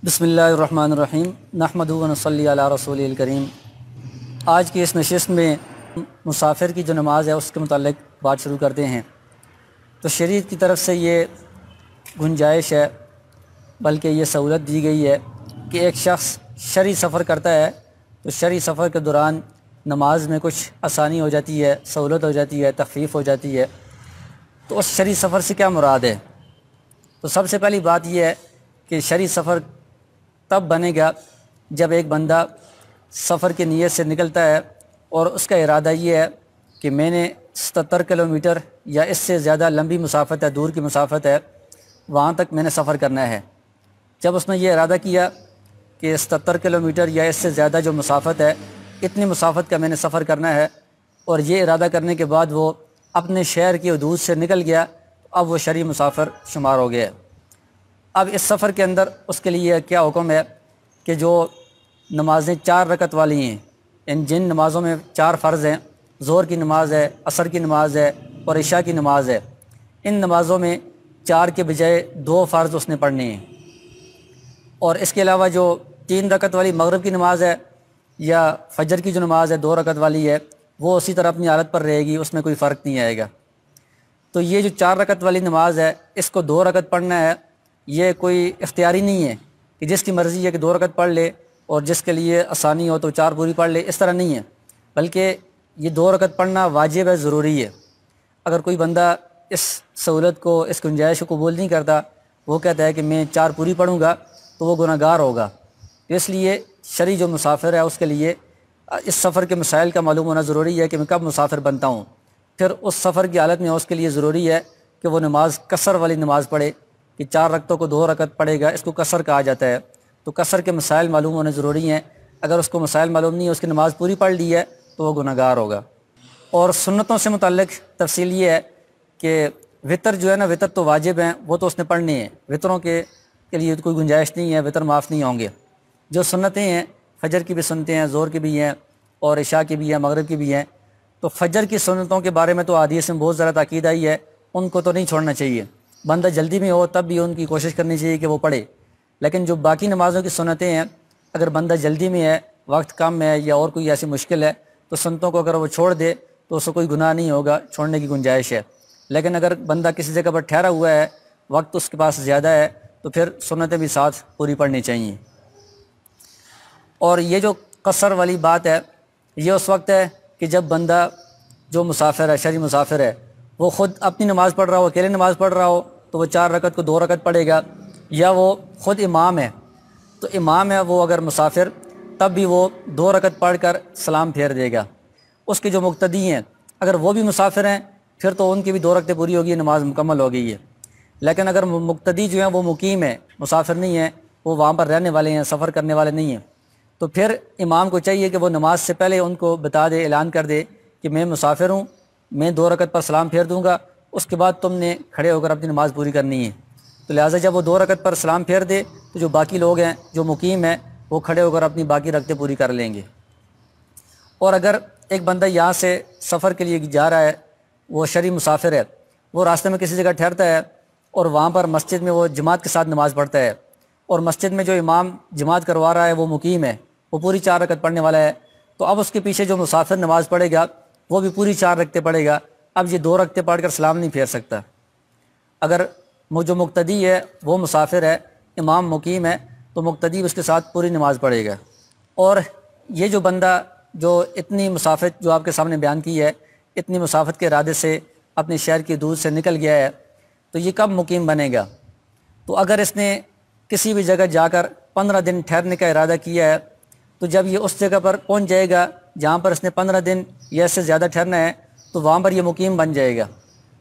بسم اللہ الرحمن الرحیم نحمدہ و نصلی علی رسول الکریم۔ آج کی اس نشست میں مسافر کی جو نماز ہے اس کے متعلق بات شروع کرتے ہیں۔ تو شریعت کی طرف سے یہ گنجائش ہے، بلکہ یہ سہولت دی گئی ہے کہ ایک شخص شرعی سفر کرتا ہے تو شرعی سفر کے دوران نماز میں کچھ آسانی ہو جاتی ہے، سہولت ہو جاتی ہے، تخفیف ہو جاتی ہے۔ تو اس شرعی سفر سے کیا مراد ہے؟ تو سب سے پہلی بات یہ ہے کہ شرعی سفر تب بنے گا جب ایک بندہ سفر کی نیت سے نکلتا ہے اور اس کا ارادہ یہ ہے کہ میں نے 77 کلومیٹر یا اس سے زیادہ لمبی مسافت ہے، دور کی مسافت ہے، وہاں تک میں نے سفر کرنا ہے۔ جب اس نے یہ ارادہ کیا کہ 77 کلومیٹر یا اس سے زیادہ جو مسافت ہے، اتنی مسافت کا میں نے سفر کرنا ہے، اور یہ ارادہ کرنے کے بعد وہ اپنے شہر کی حدود سے نکل گیا، تو اب وہ شرعی مسافر شمار ہو گیا ہے۔ اب اس سفر کے اندر اس کے لیے کیا حکم ہے کہ جو نمازیں 4 رکعت والی ہیں، جن نمازوں میں 4 فرض ہیں، ظہر کی نماز ہے، عصر کی نماز ہے اور عشاء کی نماز ہے، ان نمازوں میں 4 کے بجائے 2 فرض اس نے پڑھنے ہیں۔ اور اس کے علاوہ جو 3 رکعت والی مغرب کی نماز ہے یا فجر کی جو نماز ہے 2 رکعت والی ہے، وہ اسی طرح اپنی حالت پر رہے گی، اس میں کوئی فرق نہیں آئے گا۔ تو یہ جو 4 رکعت والی نماز ہے، اس کو 2 رکعت پڑھنا ہے، یہ کوئی اختیاری نہیں ہے کہ جس کی مرضی ہے کہ 2 رکعت پڑھ لے اور جس کے لیے آسانی ہو تو 4 پوری پڑھ لے، اس طرح نہیں ہے، بلکہ یہ 2 رکعت پڑھنا واجب ہے، ضروری ہے۔ اگر کوئی بندہ اس سہولت کو، اس گنجائش کو قبول نہیں کرتا، وہ کہتا ہے کہ میں 4 پوری پڑھوں گا، تو وہ گناہ گار ہوگا۔ اس لیے شرعی جو مسافر ہے اس کے لیے اس سفر کے مسائل کا معلوم ہونا ضروری ہے کہ میں کب مسافر بنتا ہوں۔ پھر اس سفر کی حالت میں اس کے لیے ضروری ہے کہ وہ نماز قصر والی نماز پڑھے، کہ 4 رکعتوں کو 2 رکعت پڑھے گا، اس کو قصر کہا جاتا ہے۔ تو قصر کے مسائل معلوم ہونے ضروری ہیں۔ اگر اس کو مسائل معلوم نہیں ہے، اس کی نماز پوری پڑھ لی ہے، تو وہ گناہ گار ہوگا۔ اور سنتوں سے متعلق تفصیل یہ ہے کہ وطر جو ہے نا، وطر تو واجب ہیں، وہ تو اس نے پڑھنے ہیں، وطروں کے لیے کوئی گنجائش نہیں ہے، وطر معاف نہیں ہوں گے۔ جو سنتیں ہیں، فجر کی بھی سنتیں ہیں، ظہر کی بھی ہیں اور عشاء کی بھی ہیں، مغرب کی بھی ہیں۔ تو فجر کی سنتوں کے بارے میں تو حدیث میں بہت زیادہ تاکید آئی ہے، ان کو تو نہیں چھوڑنا چاہیے۔ بندہ جلدی میں ہو تب بھی ان کی کوشش کرنی چاہیے کہ وہ پڑھے، لیکن جو باقی نمازوں کی سنتیں ہیں، اگر بندہ جلدی میں ہے، وقت کم ہے یا اور کوئی ایسی مشکل ہے، تو سنتوں کو اگر وہ چھوڑ دے تو اس کو کوئی گناہ نہیں ہوگا، چھوڑنے کی گنجائش ہے۔ لیکن اگر بندہ کسی جگہ پر ٹھہرا ہوا ہے، وقت اس کے پاس زیادہ ہے، تو پھر سنتیں بھی ساتھ پوری پڑھنی چاہیے۔ اور یہ جو قصر والی بات ہے، یہ اس وقت ہے کہ جب بندہ جو مسافر ہے، شرعی مسافر ہے، وہ خود اپنی نماز پڑھ رہا ہو، اکیلے نماز پڑھ رہا ہو، تو وہ 4 رکعت کو 2 رکعت پڑھے گا، یا وہ خود امام ہے، تو امام ہے وہ اگر مسافر، تب بھی وہ 2 رکعت پڑھ کر سلام پھیر دے گا۔ اس کے جو مقتدی ہیں، اگر وہ بھی مسافر ہیں، پھر تو ان کی بھی 2 رکعتیں پوری ہوگی، نماز مکمل ہو گئی ہے۔ لیکن اگر مقتدی جو ہیں وہ مقیم ہیں، مسافر نہیں ہیں، وہ وہاں پر رہنے والے ہیں، سفر کرنے والے نہیں ہیں، تو پھر امام کو چاہیے کہ وہ نماز سے پہلے ان کو بتا دے، اعلان کر دے کہ میں مسافر ہوں، میں 2 رکعت پر سلام پھیر دوں گا، اس کے بعد تم نے کھڑے ہو کر اپنی نماز پوری کرنی ہے۔ تو لہٰذا جب وہ 2 رکعت پر سلام پھیر دے تو جو باقی لوگ ہیں، جو مقیم ہیں، وہ کھڑے ہو کر اپنی باقی رکعتیں پوری کر لیں گے۔ اور اگر ایک بندہ یہاں سے سفر کے لیے جا رہا ہے، وہ شرعی مسافر ہے، وہ راستے میں کسی جگہ ٹھہرتا ہے اور وہاں پر مسجد میں وہ جماعت کے ساتھ نماز پڑھتا ہے، اور مسجد میں جو امام جماعت کروا رہا ہے وہ مقیم ہے، وہ پوری 4 رکعت پڑھنے والا ہے، تو اب اس کے پیچھے جو مسافر نماز پڑھے گا وہ بھی پوری 4 رکعتیں پڑھے گا۔ اب یہ 2 رکعتیں پڑھ کر سلام نہیں پھیر سکتا۔ اگر جو مقتدی ہے وہ مسافر ہے، امام مقیم ہے، تو مقتدی اس کے ساتھ پوری نماز پڑھے گا۔ اور یہ جو بندہ جو اتنی مسافت جو آپ کے سامنے بیان کی ہے، اتنی مسافت کے ارادے سے اپنے شہر کی حدود سے نکل گیا ہے، تو یہ کب مقیم بنے گا؟ تو اگر اس نے کسی بھی جگہ جا کر 15 دن ٹھہرنے کا ارادہ کیا ہے، تو جب یہ اس جگہ پر پہنچ جائے گا جہاں پر اس نے 15 دن یا اس سے زیادہ ٹھہرنا ہے، تو وہاں پر یہ مقیم بن جائے گا۔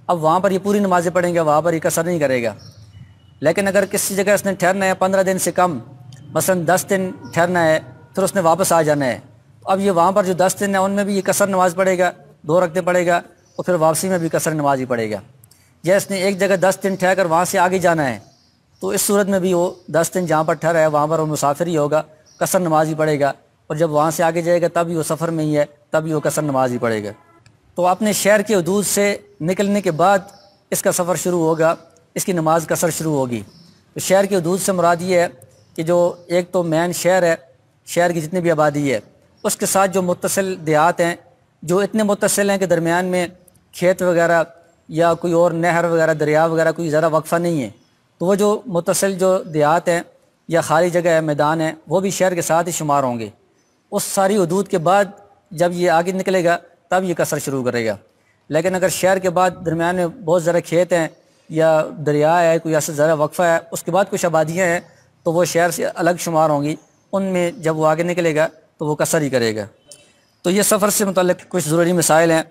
اب وہاں پر یہ پوری نمازیں پڑھیں گا، وہاں پر یہ قصر نہیں کرے گا۔ لیکن اگر کسی جگہ اس نے ٹھہرنا ہے 15 دن سے کم، مثلا 10 دن ٹھہرنا ہے، پھر اس نے واپس آ جانا ہے، تو اب یہ وہاں پر جو 10 دن ہیں ان میں بھی یہ قصر نماز پڑھے گا، 2 رکعتیں پڑھے گا، اور پھر واپسی میں بھی قصر نماز ہی پڑھے گا۔ یا اس نے ایک جگہ 10 دن ٹھہر کر وہاں سے آگے جانا ہے، تو اس صورت میں بھی وہ 10 دن جہاں پر ٹھہرا ہے وہاں پر وہ مسافر ہی ہوگا، قصر نماز ہی پڑھے گا، اور جب وہاں سے آگے جائے گا تب بھی وہ سفر میں ہی ہے، تب بھی وہ قصر نماز ہی پڑھے گا۔ تو اپنے شہر کی حدود سے نکلنے کے بعد اس کا سفر شروع ہوگا، اس کی نماز قصر شروع ہوگی۔ تو شہر کی حدود سے مراد یہ ہے کہ جو ایک تو مین شہر ہے، شہر کی جتنی بھی آبادی ہے، اس کے ساتھ جو متصل دیہات ہیں جو اتنے متصل ہیں کہ درمیان میں کھیت وغیرہ یا کوئی اور نہر وغیرہ دریا وغیرہ کوئی زیادہ وقفہ نہیں ہے، تو وہ جو متصل جو دیہات ہیں یا خالی جگہ ہے، میدان ہے، وہ بھی شہر کے ساتھ ہی شمار ہوں گے۔ اس ساری حدود کے بعد جب یہ آگے نکلے گا تب یہ کثر شروع کرے گا۔ لیکن اگر شہر کے بعد درمیان میں بہت زیادہ کھیت ہیں یا دریا ہے، کوئی ایسا زیادہ وقفہ ہے، اس کے بعد کچھ آبادیاں ہیں، تو وہ شہر سے الگ شمار ہوں گی، ان میں جب وہ آگے نکلے گا تو وہ کثر ہی کرے گا۔ تو یہ سفر سے متعلق کچھ ضروری مسائل ہیں